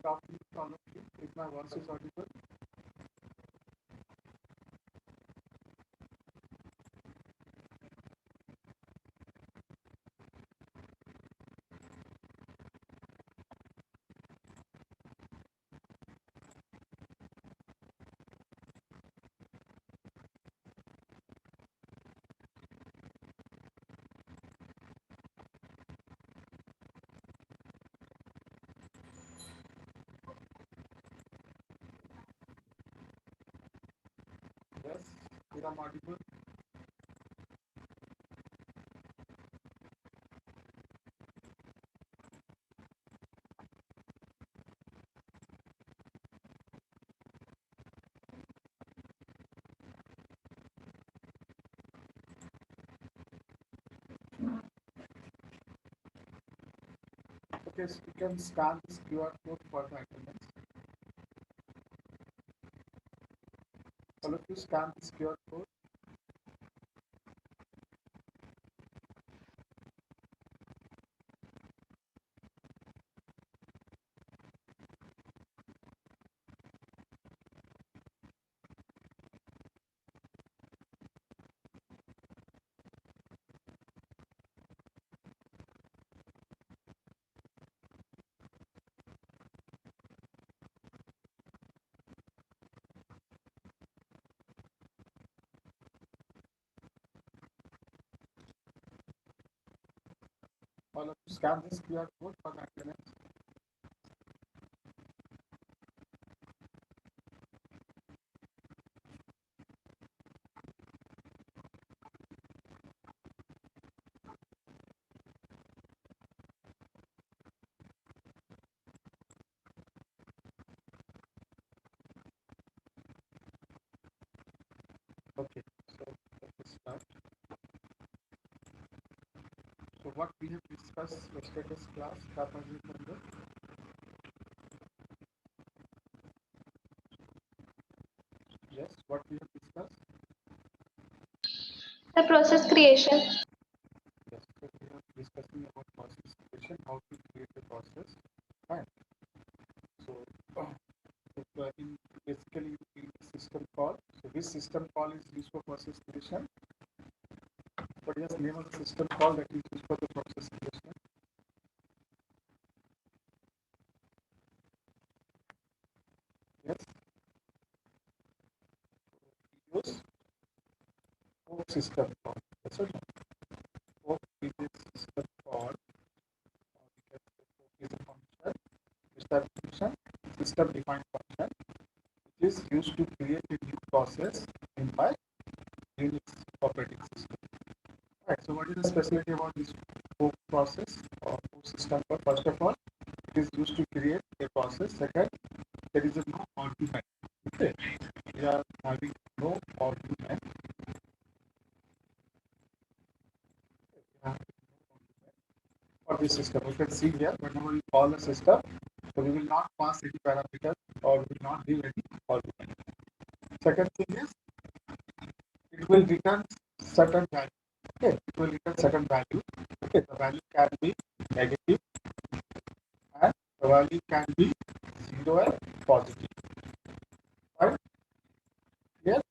Good afternoon to all of you. If my voice is audible. Yes, if I'm audible. Okay, so you can scan this QR code for the attendance. All of you scan this QR code. All of you scan this QR code for the attendance. Okay, so let us start. So what we have discussed yesterday's class, capacity number. Yes, what we have discussed. The process creation. Yes, so we are discussing about process creation, how to create a process. Right. So, in basically you need a system call. So this system call is used for process creation. What is the name of the system call that is used for the process creation? Yes. Use fork system call. That's what fork is a system call. Or we can say fork is a function. Is that function? System defined function. It is used to create a new process in my Unix operating system. Right. So what is the specialty about this fork process or fork system call? First of all, it is used to create a process. Second, there is a no argument. Okay. We are having no argument. For this system. You can see here, whenever we call a system, so we will not pass any parameter or we will not give any argument. Second thing is, it will return certain value. Okay, it will return certain value. Okay, the value can be negative and the value can be 0 and positive. Right? Clear?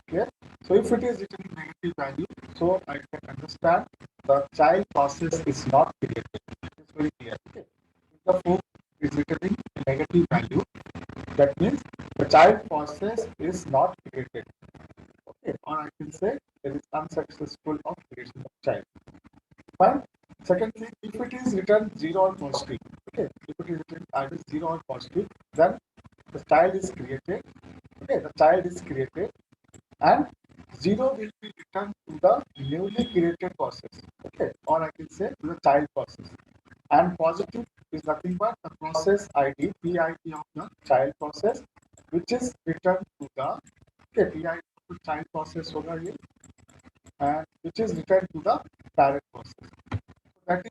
Clear? So if it is returning negative value, so I can understand the child process is not created. It's very clear. Okay. If the fork is returning negative value, that means the child process is not created. Okay. Or I can say there is unsuccessful of creation of child. Fine. Second thing, if it is returned 0 or positive, okay, if it is returned either 0 or positive, then the child is created. Okay, the child is created and 0 will be returned to the newly created process. Okay, or I can say to the child process. And positive is nothing but the process ID, PID of the child process, which is returned to the okay, PID of the child process over here, and which is returned to the parent process. That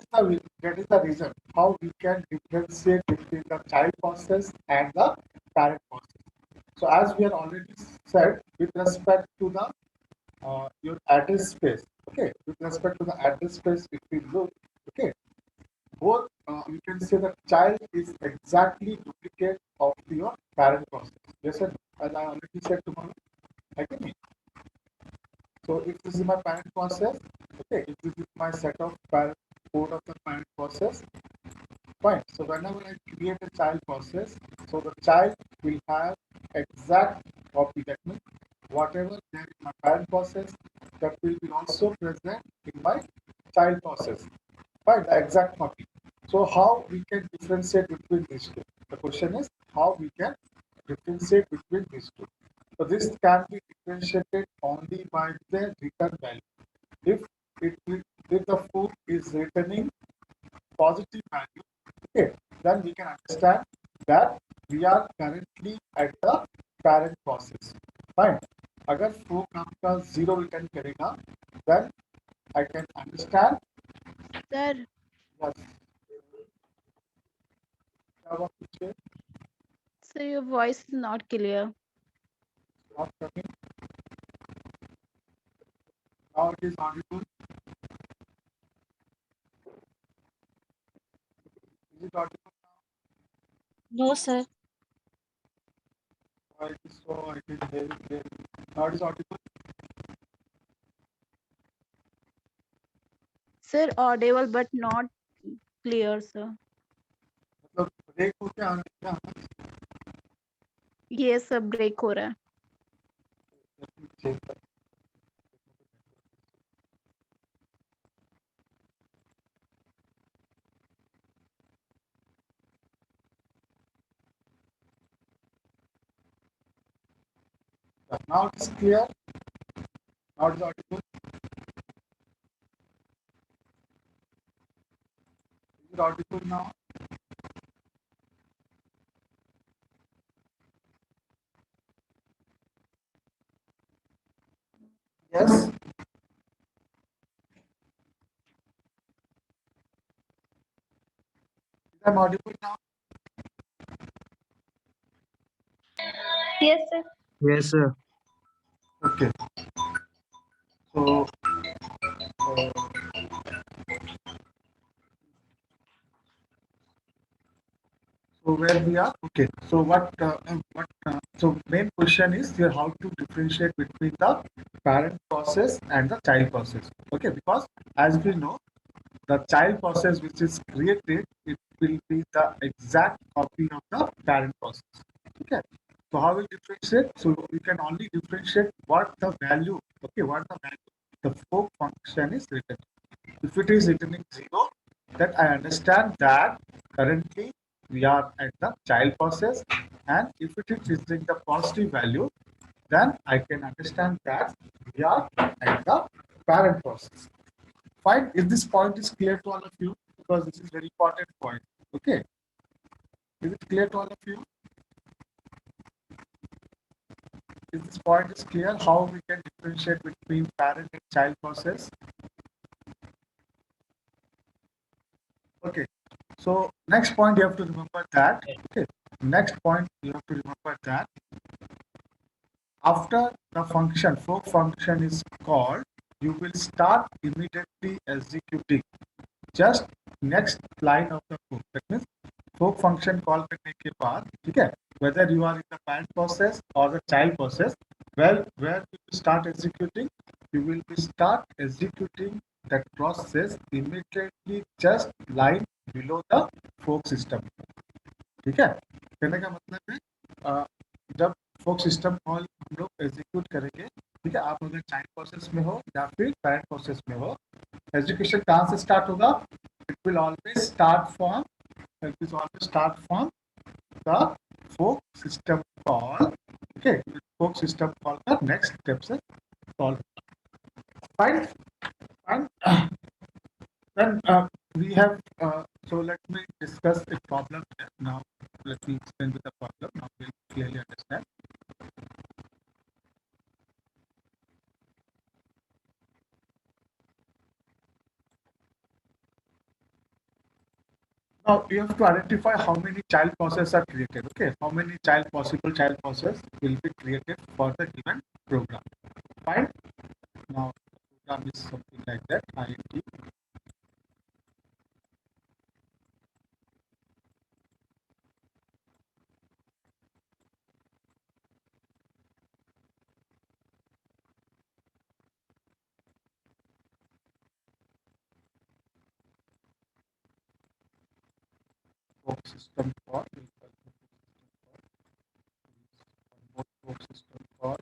is the reason how we can differentiate between the child process and the parent process. So as we are already said, with respect to the your address space, okay, with respect to the address space, if we look, okay, both you can say the child is exactly duplicate of your parent process. Yes, sir. As I already said tomorrow, I can make. So if this is my parent process, okay, if this is my set of parent code of the parent process, fine. So whenever I create a child process, so the child will have exact copy. That means whatever there in my parent process, that will be also present in my child process. Fine, the exact copy. So how we can differentiate between these two? The question is how we can differentiate between these two. So this can be differentiated only by the return value. If it if the food is returning positive value, okay, then we can understand that we are currently at the parent process. Fine. अगर फोक आपका zero return करेगा, then I can understand. Sir, Yes. क्या बात पूछे? sir, your voice is not clear. Not coming. Now it is audible. Is it audible now? No, sir. I think so. I can hear it clearly. Now it is audible. Sir, audible but not clear, sir. मतलब break होके आने क्या आवाज? ये सब break हो रहा है. Let me check that. Yeah, now it is clear. Now it is audible. Is it audible now? Yes. I am audible now. Yes, sir. Yes, sir. Okay. So, so where we are? Okay. So so main question is here how to differentiate between the parent process and the child process. Okay, because as we know, the child process which is created, it will be the exact copy of the parent process. Okay. So how will differentiate? So you can only differentiate what the value. Okay, what the value the fork function is written. If it is written in zero, then I understand that currently we are at the child process, and if it is in the positive value, then I can understand that we are at the parent process. Fine. If this point is clear to all of you, because this is very important point. Okay. Is it clear to all of you? If this point is clear, how we can differentiate between parent and child process? Okay. So next point you have to remember that. Okay. Next point you have to remember that after the function fork function is called, you will start immediately executing just next line of the code. That means fork function call करने के बाद, ठीक है, whether you are in the parent process or the child process, well, where you will start executing, you will be start executing that process immediately just line below the fork system. ठीक है, कहने का मतलब है जब फोक system call हम लोग execute करेंगे, ठीक है, आप अगर चाइल्ड प्रोसेस में हो या फिर पैरेंट प्रोसेस में हो, एग्जीक्यूशन कहाँ से स्टार्ट होगा? It will always start from the fork system call. Okay, fork system call का नेक्स्ट स्टेप से call. Fine. Fine. Then we have, so let me discuss a problem here. Now, let me explain with the problem. Now we'll clearly understand. Now you have to identify how many child processes are created. Okay, how many possible child process will be created for the given program. Fine. Now the program is something like that. INT. system call. One more fork system call.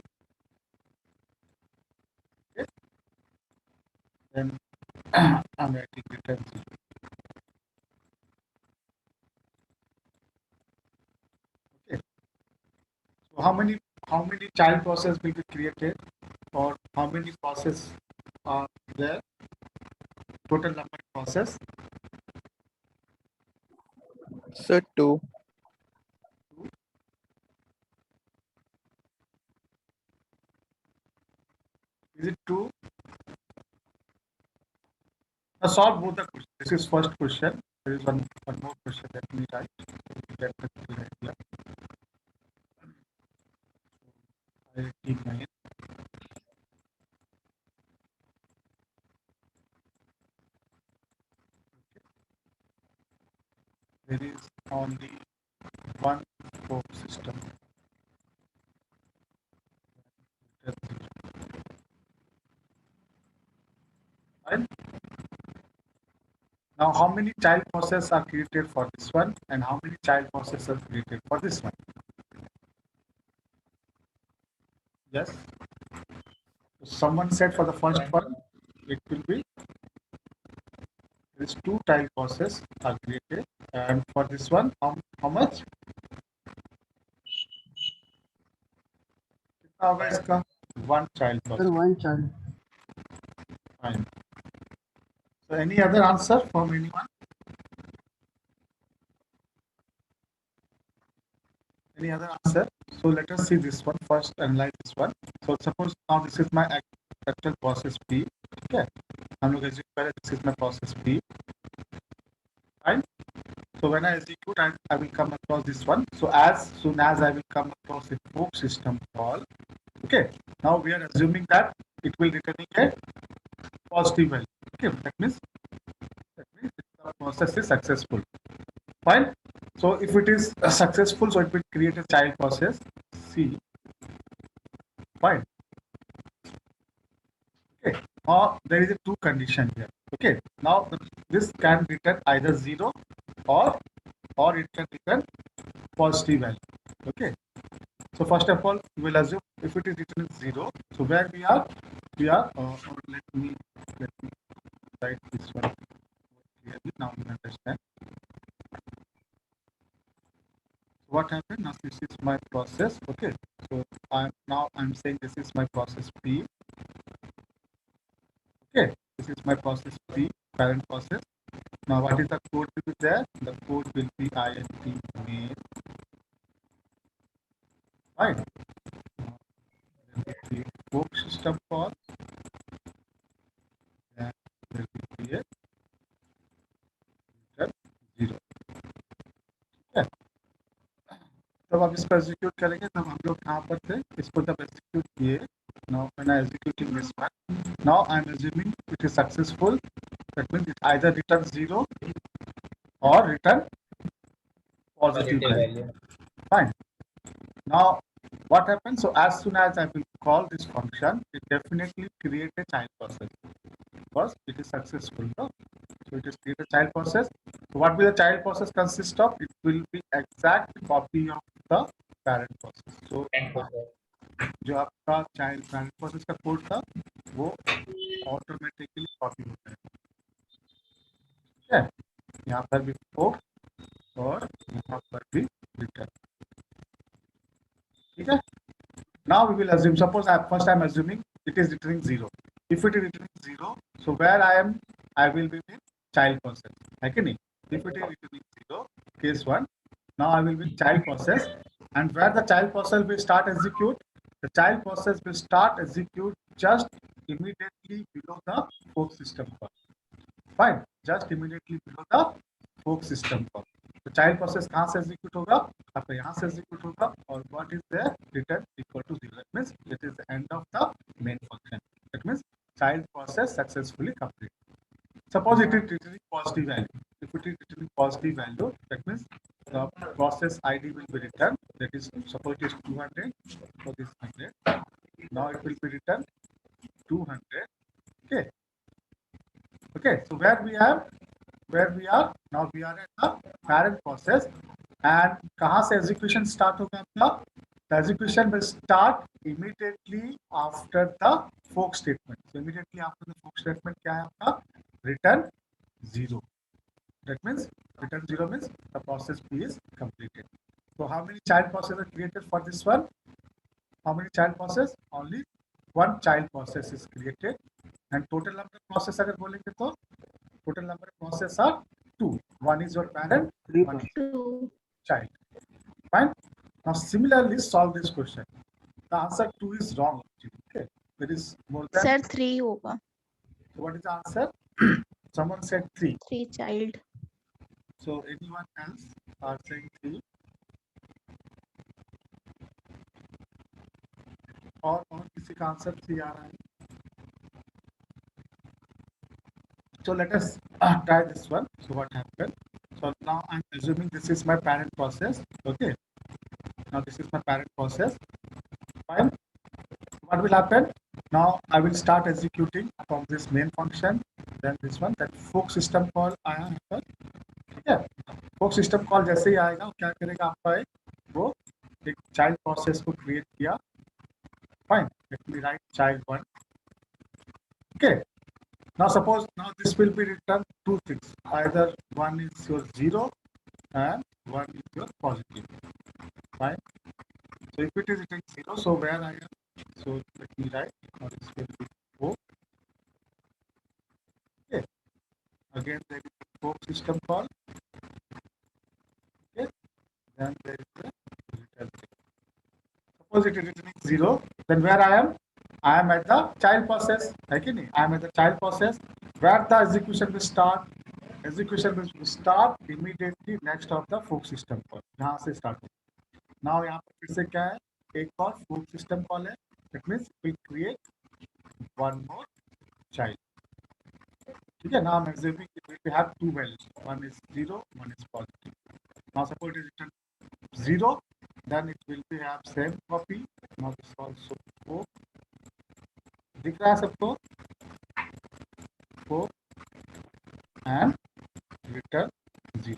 Okay. Then I'm writing return 0. Okay. So how many child process will be created, or how many process are there? Total number of process. Sir, 2. Is it 2? Now solve both the questions. This is first question. There is one more question that we write. Get the clear idea. I take 9. There is only one fork system. Right? Now, how many child processes are created for this one, and how many child processes are created for this one? Yes. Someone said for the first one, it will be these 2 child processes are created, and for this one, how much? कितना होगा इसका? 1 child process. Sir, one child. Fine. So, any other answer from anyone? Any other answer? So let us see this one first, analyze this one. So suppose now this is my actual process P. Okay. हम लोग execute करें, this is my process P. Fine. So when I execute, I will come across this one. So as soon as I will come across a fork system call, okay. Now we are assuming that it will return a positive value. Okay. That means the process is successful. Fine. So if it is successful, so it will create a child process C. Fine. Okay. Now there is a 2 condition here. Okay. Now this can return either 0 or it can return positive value. Okay. So first of all, we will assume if it is returning 0. So where we are, let me write this one clearly. Now we understand. What happened? Now this is my process. Okay. So I'm saying this is my process P. Okay. This is my process P, parent process. Now what is the code will be there? The code will be int main. Right. There will be a fork system call. And there will be a return 0. Okay. तब आप इसको execute करेंगे तब हम लोग कहाँ पर थे इसको तब एग्जीक्यूट किए now when I executing this one now I am assuming it is successful. That means it either returns 0 or return positive value. Fine. Now what happens? So as soon as I will call this function, it definitely create a child process because it is successful. No? So it is create a child process. So what will the child process consist of? It will be exact copy of the parent process. So जो आपका child parent process का code था वो automatically copy होता है. ठीक है. यहाँ पर भी फोर्क और यहाँ पर भी रिटर्न. ठीक है. Now we will assume, suppose first I am assuming it is returning 0. If it is returning 0, so where I will be in child process. Like any, if it is returning 0, case 1, now I will be child process, and where the child process will start execute, the child process will start execute just immediately below the fork system call. Fine, just immediately below the fork system call. तो child process कहाँ से execute होगा? आपका यहाँ से execute होगा और what is there? Return equal to 0. That means it is the end of the main function. That means child process successfully complete. Suppose it is returning positive value. If it is returning positive value, that means the process ID will be returned. That is, suppose it is 200 for this 100. Now it will be returned 200. Okay. Okay. So where we are now, we are at the parent process and कहाँ से execution start होगा आपका? The execution will start immediately after the fork statement. So immediately after the fork statement क्या है आपका? Return 0. That means return 0 means the process P is completed. So how many child processes are created for this one? How many child process? Only one child process is created. And total number of process अगर बोलेंगे तो total number of process are 2. One is your parent, one is 2. child. Fine. Now similarly solve this question. The answer 2 is wrong. Okay. There is more than. Sir, 3 होगा. So what is the answer? Someone said 3. 3 child. So anyone else are saying 3? और किसी का answer 3 आ रहा है. So let us try this one. So what happened? So now I'm assuming this is my parent process. Okay. Now this is my parent process. Fine. What will happen? Now I will start executing from this main function. Then this one, that fork system call आया है पर. ठीक है. Fork system call जैसे ही आएगा वो क्या करेगा आपका वो एक child process को create किया. Fine. Let me write child 1. Okay. Now suppose now this will be returned two things. Either one is your 0 and one is your positive. Fine. So if it is written 0, so where I am? So let me write. Now this will be 4. Okay. Again there is a fork system call. Okay. Then there is a return 0. Suppose it is returning 0, then where I am? I am at the child process. I am at the child process where the execution will start. Execution will start immediately next of the fork system call. यहाँ से start हो. Now यहाँ पर फिर से क्या है? एक और fork system call है. That means we create one more child. ठीक है? Now I'm assuming we have two values. One is 0, one is positive. Now suppose it is written 0, then it will be have same copy. Now this also 4. दिख रहा है सबको? 4 and return 0.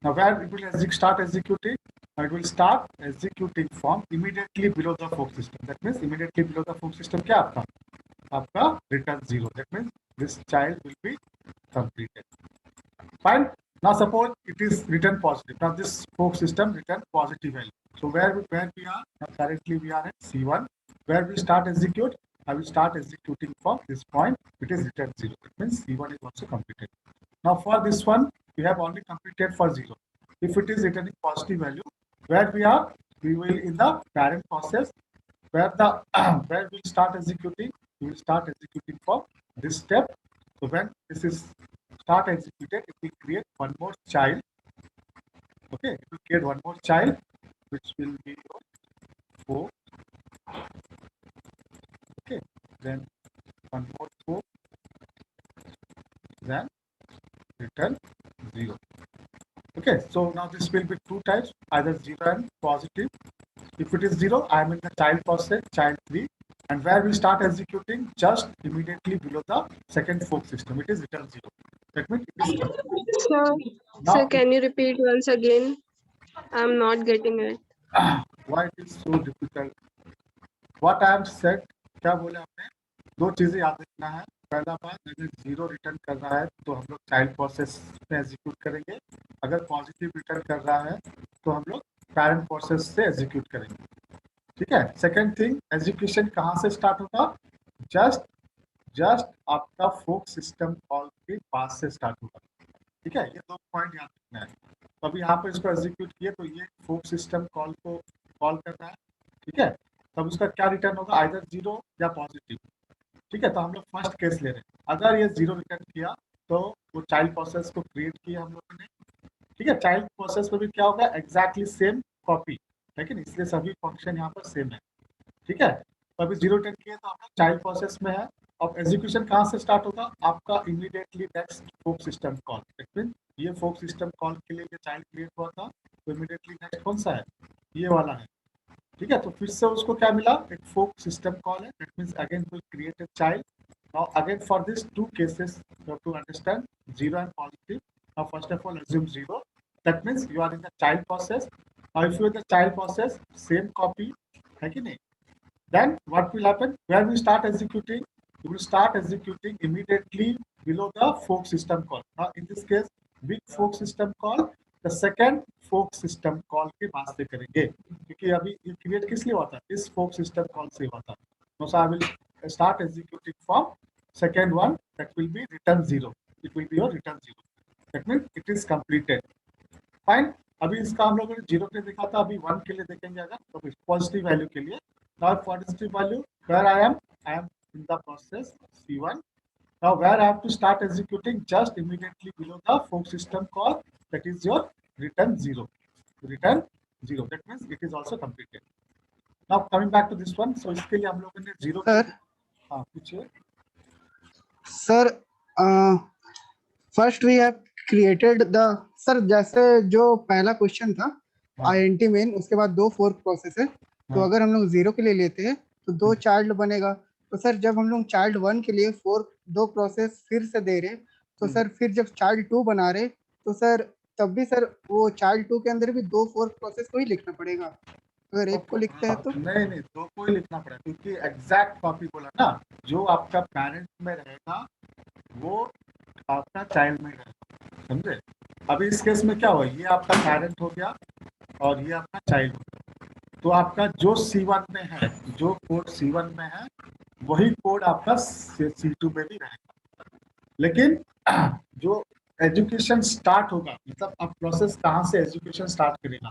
Now where it will start executing? It will start executing from immediately below the fork system. That means immediately below the fork system क्या आपका? आपका return 0. That means this child will be completed. Fine. Now suppose it is return positive. Now this fork system return positive value. So where we are? Now currently we are at C1. Where we start execute? I will start executing from this point. It is return 0. That means C1 is also completed. Now for this one, we have only completed for 0. If it is returning positive value, where we are? We will in the parent process. Where the where we start executing? We will start executing for this step. So when this is start executed, it will create one more child. Okay, it will create one more child, which will be 4. Okay, then one more 4, then return 0. Okay, so now this will be two types, either 0 and positive. If it is 0, I am in the child process, child 3, and where we start executing just immediately below the second fork system. It is return 0. That means it is. Sir, Now, sir, can you repeat once again? I'm not getting it. why it is so difficult? What I have said, क्या बोले आपने? दो चीजें याद रखना है. पहला बात, अगर 0 रिटर्न कर रहा है तो हम लोग चाइल्ड प्रोसेस में एग्जीक्यूट करेंगे. अगर पॉजिटिव रिटर्न कर रहा है तो हम लोग पैरेंट प्रोसेस से एग्जीक्यूट करेंगे. ठीक है. सेकंड थिंग, एग्जीक्यूशन कहाँ से स्टार्ट होगा? जस्ट आपका फोक सिस्टम कॉल के पास से स्टार्ट होगा. ठीक है. ये दो पॉइंट याद रखना है. तो अभी यहाँ पर इसको एग्जीक्यूट किए तो ये फोक सिस्टम कॉल को कॉल कर रहा है. ठीक है. तब उसका क्या रिटर्न होगा? आइदर 0 या पॉजिटिव. ठीक है. तो हम लोग फर्स्ट केस ले रहे हैं. अगर ये 0 रिटर्न किया तो वो चाइल्ड प्रोसेस को क्रिएट किया हम लोगों ने. ठीक है. चाइल्ड प्रोसेस में भी क्या होगा? Exactly same copy. लेकिन इसलिए सभी फंक्शन यहाँ पर सेम है. ठीक है. तो अभी 0 रिटर्न किया तो हम लोग चाइल्ड प्रोसेस में है. अब एग्जीक्यूशन कहाँ से स्टार्ट होगा? आपका इमीडिएटली नेक्स्ट फोक सिस्टम कॉल. लेकिन ये फोक सिस्टम कॉल के लिए चाइल्ड क्रिएट हुआ था तो इमीडिएटली नेक्स्ट कौन सा है? ये वाला है. ठीक है. तो फिर से उसको क्या मिला? एक फोक सिस्टम कॉल है. That means again will create a child. Now again for this two cases you have to understand 0 and positive. Now first of all assume 0. That means you are in the child process, और if you are the child process same copy है कि नहीं, then what will happen, where we start executing, we will start executing immediately below the fork system call. Now in this case big fork system call the second fork system call के बाद से करेंगे, क्योंकि अभी ये create किस लिए हुआ था, इस fork system call से हुआ था. So I will start executing from second one, that will be return 0, it will be your return 0, that means it is completed. Fine. अभी इसका हम लोगों ने 0 के देखा था, अभी 1 के लिए देखेंगे अगर, तो पॉजिटिव वैल्यू के लिए. Now positive value, where I am in the process C1. Now where I have to start executing just immediately below the fork system call, that is your return 0. Return 0. That means it is also completed. Now coming back to this one, so इसके लिए हम लोगों ने 0. Sir. हाँ पूछिए. Sir, first we have created the sir, जैसे जो पहला क्वेश्चन था INT मेन, उसके बाद 2 फोर्क प्रोसेस है, तो अगर हम लोग 0 के लिए लेते हैं तो 2 चाइल्ड बनेगा. तो सर जब हम लोग चाइल्ड 1 के लिए फोर्क 2 प्रोसेस फिर से दे रहे, तो सर फिर जब चाइल्ड 2 बना रहे, तो सर तब भी सर वो चाइल्ड 2 के अंदर भी 2 फोर्क प्रोसेस को ही लिखना पड़ेगा. अगर एक को लिखते हैं तो नहीं 2 को ही लिखना पड़ेगा, क्योंकि एग्जैक्ट कॉपी बोला ना, जो आपका पैरेंट में रहेगा वो आपका चाइल्ड में रहेगा, समझे. अभी इस केस में क्या हुआ, ये आपका पैरेंट हो गया और ये आपका चाइल्ड हो गया, तो आपका जो C1 में है, जो कोड C1 में है वही कोड आपका C2 में भी रहेगा. लेकिन जो एजुकेशन स्टार्ट होगा, मतलब अब प्रोसेस कहाँ से एजुकेशन स्टार्ट करेगा,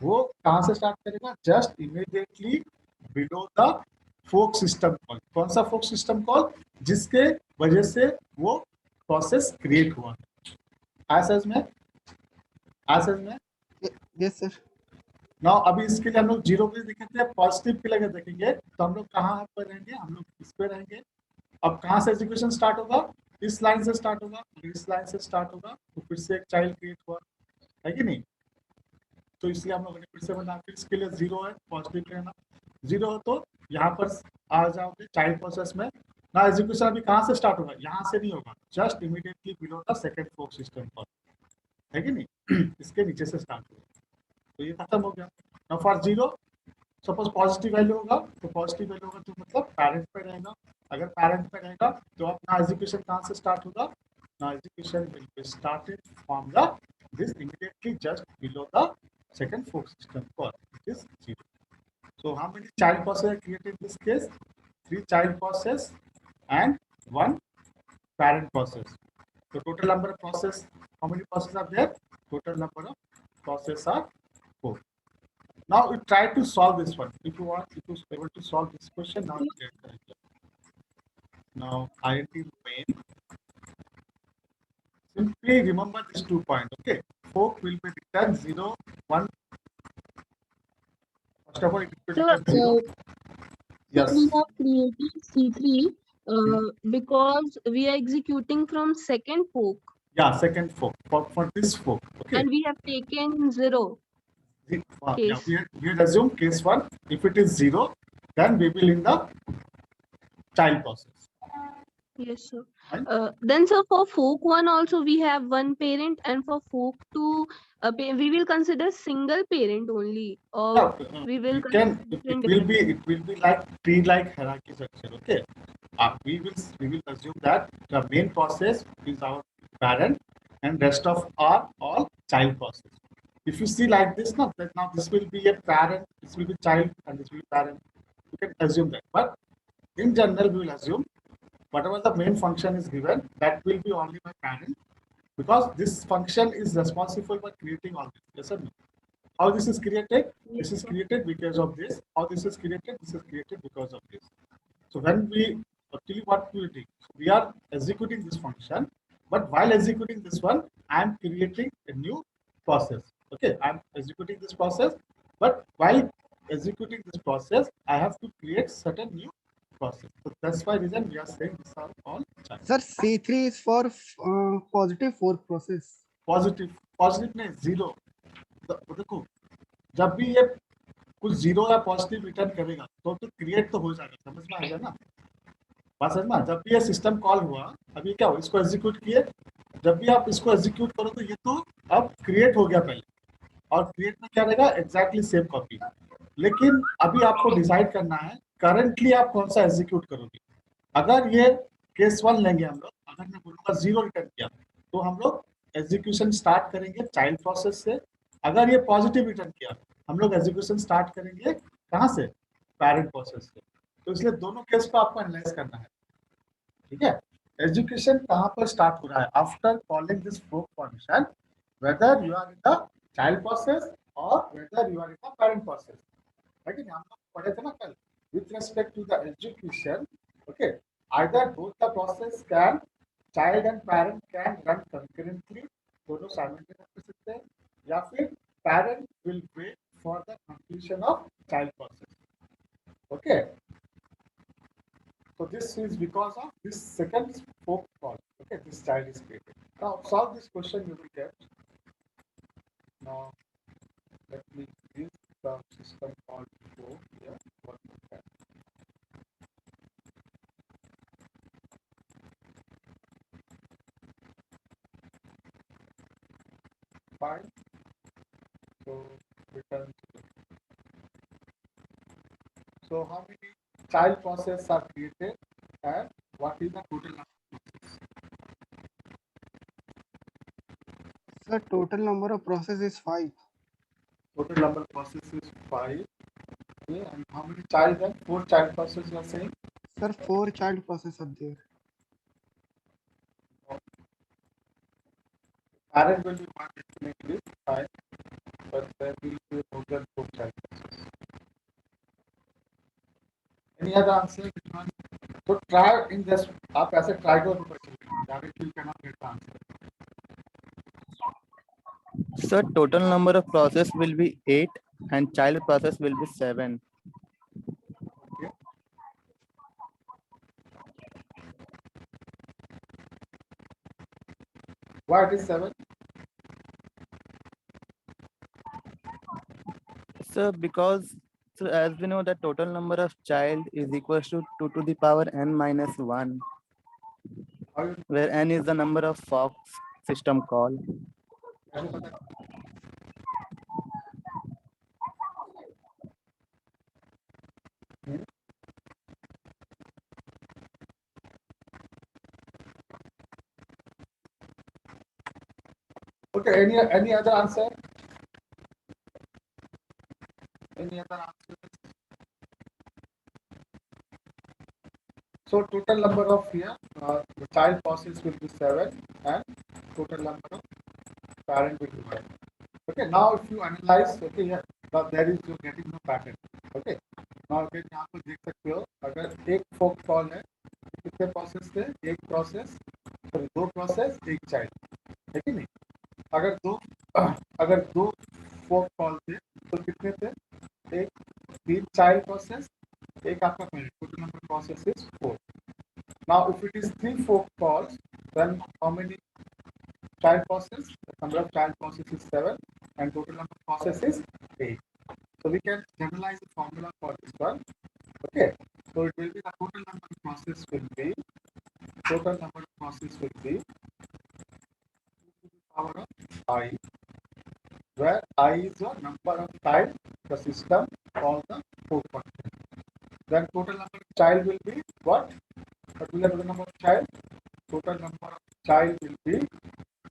वो कहाँ से स्टार्ट करेगा, just immediately below the fork system call. कौन सा फोर्क सिस्टम कॉल, जिसके वजह से वो प्रोसेस क्रिएट हुआ. आसज में यस सर. नाउ अभी इसके लिए हम लोग 0 पे देखेंगे, पॉजिटिव के लिए देखेंगे, तो हम लोग कहाँ पर रहेंगे, हम लोग इस पे रहेंगे. अब कहाँ से एजुकेशन स्टार्ट होगा, इस लाइन से स्टार्ट होगा, इस लाइन से स्टार्ट होगा, तो फिर से एक चाइल्ड क्रिएट हुआ है कि नहीं. तो इसलिए हम लोगों ने फिर से बना, फिर इसके लिए 0 है, पॉजिटिव रहना. 0 हो तो यहाँ पर आ जाओगे चाइल्ड प्रोसेस में. ना एजुकेशन अभी कहाँ से स्टार्ट होगा, यहाँ से नहीं होगा, just immediately below the second fork system call, है कि नहीं. इसके नीचे से स्टार्ट होगा, तो ये खत्म हो गया. Now for 0, suppose positive value होगा, तो पॉजिटिव वैल्यू होगा तो मतलब पैरेंट पे रहेगा. अगर पैरेंट पे रहेगा तो अपना एजुकेशन कहाँ से स्टार्ट होगा, ना education will be started from the this immediately just below the second fork system call, it is 0. So how many child process are created in this case, 3 child process and 1 parent process. So total number of process, how many processes are there? Total number of processes are 4. Now we try to solve this one. If you want, if you are able to solve this question, now you get the answer. Now INT main. Simply remember these 2 points. Okay, fork will be return 0, 1. First of all, it will be return 0. Yes. We have created C3 because we are executing from second fork. Yeah, second fork for this fork. Okay. And we have taken 0. Yeah, we had assumed case 1. If it is 0, then we will in the child process. Yes, sir. Right? Then, sir, for fork 1 also we have 1 parent, and for fork 2, we will consider single parent only, or we will it will be like tree-like hierarchy structure. Okay. We will assume that the main process is our parent, and rest of are all child process. If you see like this, now this will be a parent, this will be child, and this will be parent. You can assume that, but in general we will assume whatever the main function is given, that will be only my parent, because this function is responsible for creating all this. Yes or no? How this is created? This is created because of this. How this is created? This is created because of this. So when we actually what we do, we are executing this function, but while executing this one, I am creating a new process. Okay, I am executing this process, but while executing this process, I have to create certain new process. So that's why reason we are saying these are all child. Sir, C3 is for positive fork process. Positive नहीं 0. देखो जब भी ये कुछ 0 या positive return करेगा तो create तो हो जाएगा, समझ में आ गया ना. बात समझ में. जब भी ये सिस्टम कॉल हुआ, अभी क्या हुआ, इसको एग्जीक्यूट किए, जब भी आप इसको एग्जीक्यूट करो तो ये तो अब क्रिएट हो गया पहले, और क्रिएट में क्या रहेगा, एग्जैक्टली सेम कॉपी। लेकिन अभी आपको डिसाइड करना है करंटली आप कौन सा एग्जीक्यूट करोगे। अगर ये केस 1 लेंगे हम लोग, अगर मैं बोलूंगा 0 रिटर्न किया तो हम लोग एग्जीक्यूशन स्टार्ट करेंगे चाइल्ड प्रोसेस से। अगर ये पॉजिटिव रिटर्न किया हम लोग एग्जीक्यूशन स्टार्ट करेंगे कहाँ से, पैरेंट प्रोसेस से। तो इसलिए दोनों केस को आपको एनालाइज करना है, ठीक है। एजुकेशन कहाँ पर स्टार्ट हो रहा है, after calling this fork function, whether you are in the child process or whether you are in the parent process. लेकिन हम लोग पढ़े थे ना कल, with respect to the education, okay, either both the process can, child and parent can run concurrently, दोनों simultaneous कर सकते हैं, या फिर parent will wait for the completion of child process, okay. So this is because of this second fork call. Okay, this child is created. Now solve this question you will get. Now let me give the system called fork here. What is that? Fine. So return. So how many child process are created and what is the total number of process? Sir, total number of process is 5. Total number of process is 5. Okay, and how many child then? 4 child process you are saying? Sir, 4 child process are there. Parent will be one definitely 5, but there will be more than 4 child process. Any other answer? Which one? So try in this. आप ऐसे try करो question. Directly you cannot get the answer. Sir, total number of process will be 8 and child process will be 7. Okay. Why it is 7? Sir, because as we know the total number of child is equals to 2 to the power n minus 1, How you where n is the number of Fox system call. कैसे पता? Okay. Any other answer? Any other answer? So total number of here, the child process will be 7 and total number of parent will be 1. Okay, now if you analyze, okay, yeah, there is you're getting no pattern. Okay, now again यहाँ पर देख सकते हो, अगर एक फोक call है कितने process थे, एक प्रोसेस, सॉरी 2 प्रोसेस, एक चाइल्ड, है कि नहीं। अगर दो फोक कॉल थे तो कितने थे, एक 3 चाइल्ड प्रोसेस, एक आपका parent, total number of process is 4. Now if it is 3 fork calls, then how many child process? The number of child process is 7 and total number of process is 8. So we can generalize the formula for this one. Okay. So it will be the total number of process will be 2 to the power of I, where I is the number of time the system or the fork function. Then total number of child will be what? What will be the number of child? Total number of child will be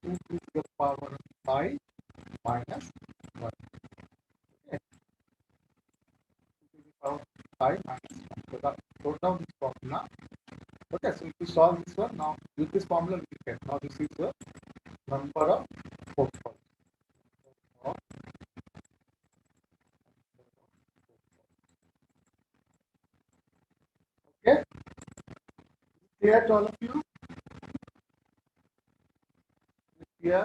2 to the power of I minus 1. Okay. 2 to the power of I minus 1. So that wrote down this formula. Okay, so if you solve this one, now with this formula we get. Now this is the number of fork calls. Okay. Clear to all of you? Clear?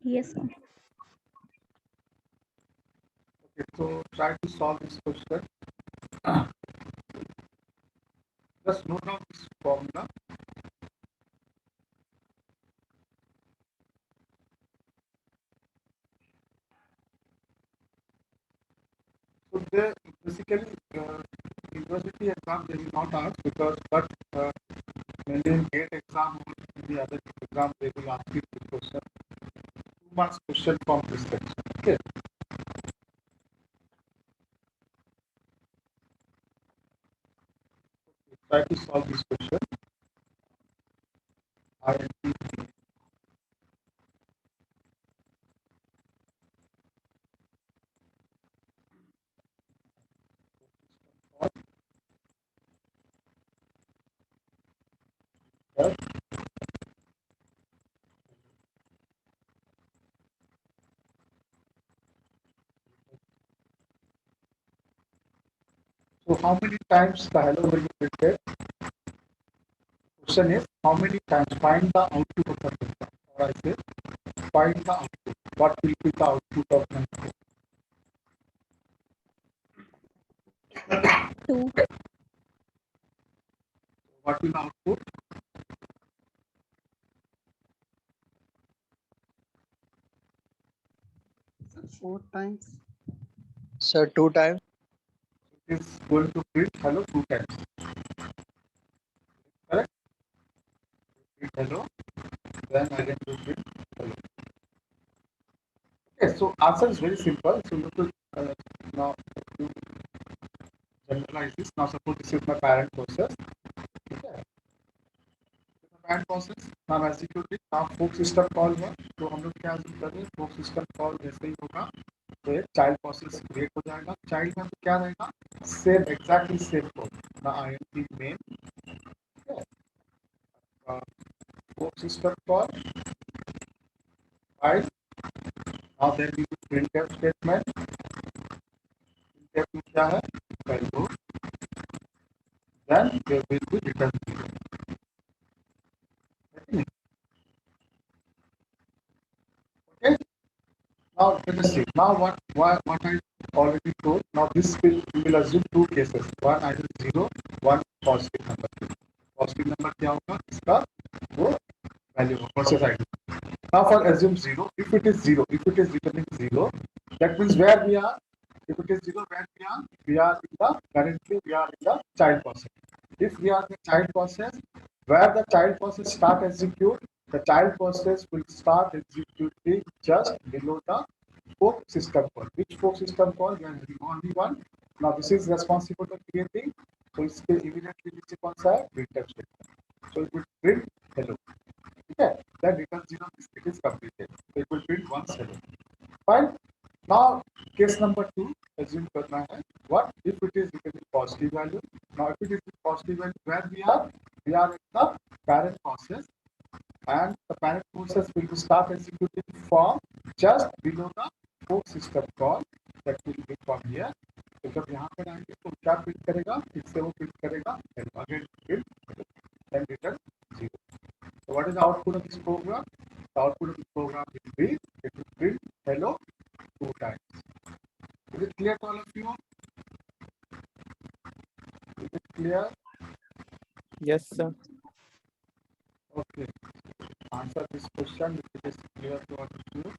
Yes, sir. Okay, so try to solve this question. Just note down this formula. So they basically university exam they will not ask because, but when they get exam the other program, they will ask you the question, 2 marks question from this section. Okay. Try to solve this question. INT. Yes. So how many times the hello will be printed? Question is how many times find the output of the program. Or I say find the output. What will be the output of the program? 2. What will the output? Sir, 4 times. Sir, 2 times. It is going to print hello 2 times. Correct? Print hello, then again to print hello. Okay, so answer is very simple. So you could now to generalize this. Now suppose this is my parent process. Okay. The parent process now I'm executing. Now fork system call हुआ तो हम लोग क्या करें? Fork system call जैसे ही होगा तो एक चाइल्ड प्रोसेस क्रिएट हो जाएगा. चाइल्ड में तो क्या रहेगा? Same exactly same code. ना INT main. Fork system call. Right. Now there will be printf statement. Printf में क्या है? Hello. Then there will be return 0. Okay. Now let us see. Now what I already told. Now this will we will assume 2 cases. One either 0, one positive number. Positive number क्या होगा? इसका वो value होगा process ID. Now for assume 0, if it is 0, if it is returning 0, that means where we are. If it is 0, where we are in the currently we are in the child process. If we are in the child process, where the child process start execute, the child process will start executing just below the fork system call. Which fork system call? We are having only one. Now this is responsible for creating. So it's immediately नीचे कौन सा है? Printf statement. So it will print hello. Okay. Then return 0. It is completed. So it will print once hello. Fine. Now case number 2. Assume करना है. What if it is returning positive value? Now if it is positive value, where we are? We are in the parent process. And the parent process will start executing from just below the fork system call that will be from here. तो जब यहाँ पर आएंगे तो क्या print करेगा? फिर से वो प्रिंट करेगा again print then return 0. So what is the output of this program? The output of this program will be it will print hello 2 times. Is it clear to all of you? Is it clear? Yes, sir. Okay. Answer this question if it is clear to all of you.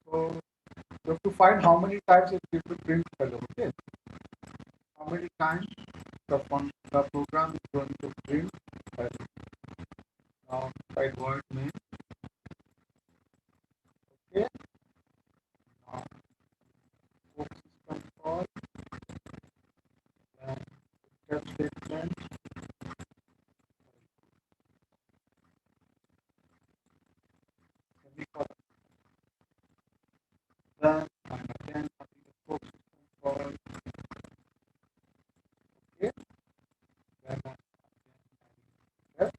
So you have to find how many times it will print hello. Okay. How many times the program is going to print hello. Now write void main. Okay. Now fork system call. Then step statement. Semicolon. Then and again the fork system call. Okay. Then step.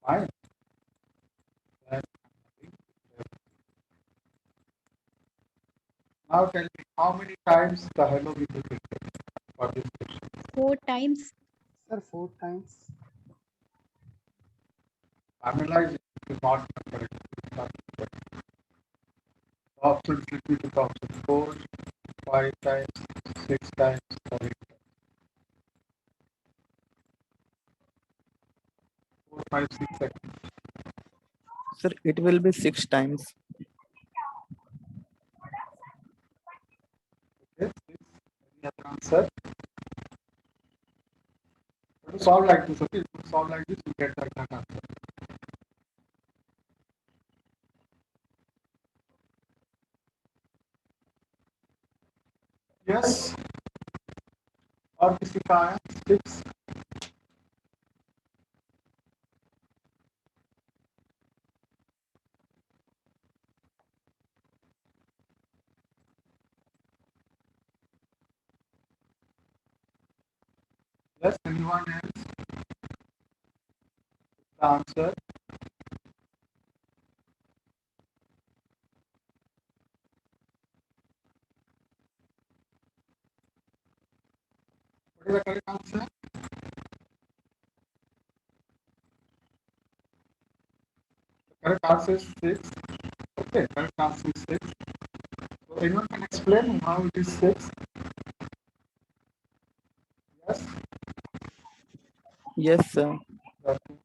Fine. Then now tell me how many times the hello will be printed for this question. 4 times. Sir, 4 times. Analyze it is not correct. It's not correct. The options repeat the options 4, 5 times, 6 times, or 8 times. 4, 5, 6 seconds. Sir, it will be 6 times. solve like this, okay? If you solve like this, you get that answer. Yes. और किसी का आया 6? Yes, anyone else? The answer. What is the correct answer? The correct answer is 6. Okay, correct answer is 6. So anyone can explain how it is 6? Yes. Yes, sir. Okay.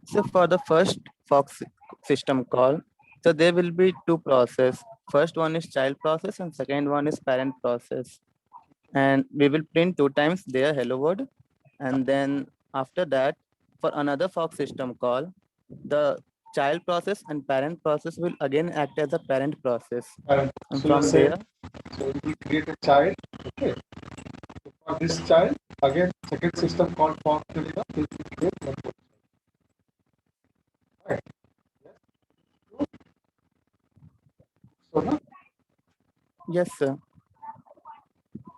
So for the first Fox system call, so there will be two process. First one is child process and second one is parent process. And we will print 2 times their hello world. And then after that, for another Fox system call, the child process and parent process will again act as a parent process. And So you from say, there, so we will create a child. Okay. So for this child, again, second system called form करेगा, तो it will create one more. Right. Yes. So now, yes, sir.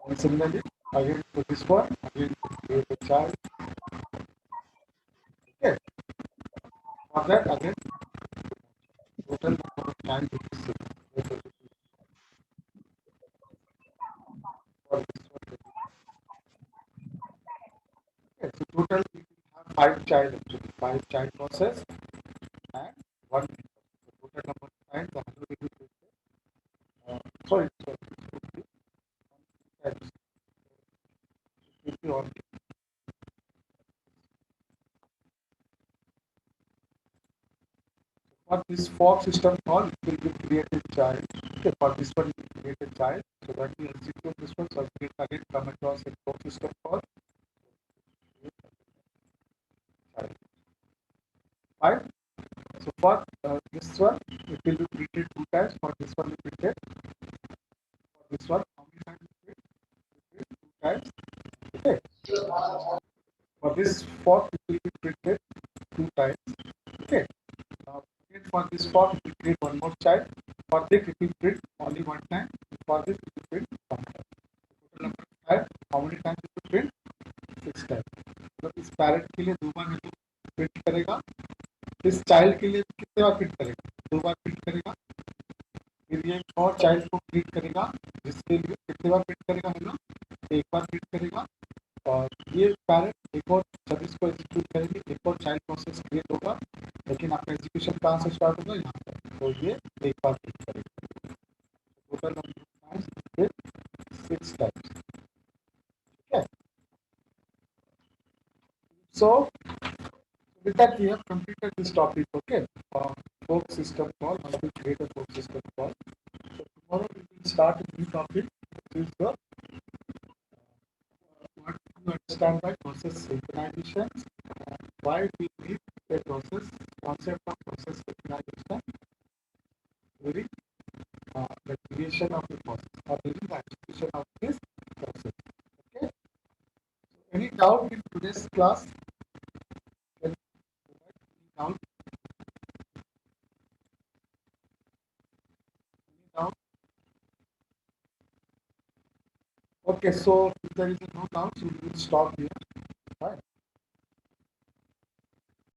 and similarly, again for this one, again create a child. Okay. For that, again, total number of child is 6. For this one, okay. So total we will have 5 child actually, 5 child process and 1. So total number of times the 100 will be sorry, it would be 1 times. It will be on. For this fork system call, it will be created child. Okay, for this one, it will create a child. So when we execute this one, so we again come across a fork system call. Child. Fine. So for this one, it will be printed 2 times. For this one, we printed. For this one, how many times we print? 2 times. Okay. For this fork, it will be printed 2 times. Okay. Now, again for this fork, it will create one more child. For this, it will print only 1 time. For this, it will print 1 time. Total number of times, how many times it will print? 6 times. तो इस parent के लिए 2 बार value print करेगा, इस child के लिए कितने बार print करेगा? 2 बार प्रिंट करेगा, फिर ये और चाइल्ड को प्रिंट करेगा, जिसके लिए कितने बार प्रिंट करेगा हम लोग? 1 बार प्रिंट करेगा, और ये पैरेंट एक और जब इसको एग्जीक्यूट करेंगे, एक और चाइल्ड प्रोसेस क्रिएट होगा, लेकिन आपका एग्जीक्यूशन कहाँ से स्टार्ट होगा? यहाँ पर, तो ये 1 बार प्रिंट करेगा. Total number of times 6 times. Okay. So with that, we have completed this topic. Okay, fork system call. How to create a fork system call. So tomorrow we will start a new topic, which is the what to understand by process synchronization. Why we need a process concept of process synchronization during the creation of the process or during the execution of this process. Okay. So any doubt in today's class? Can you provide any doubt? Any doubt? Okay, so if there is no doubt, we will stop here.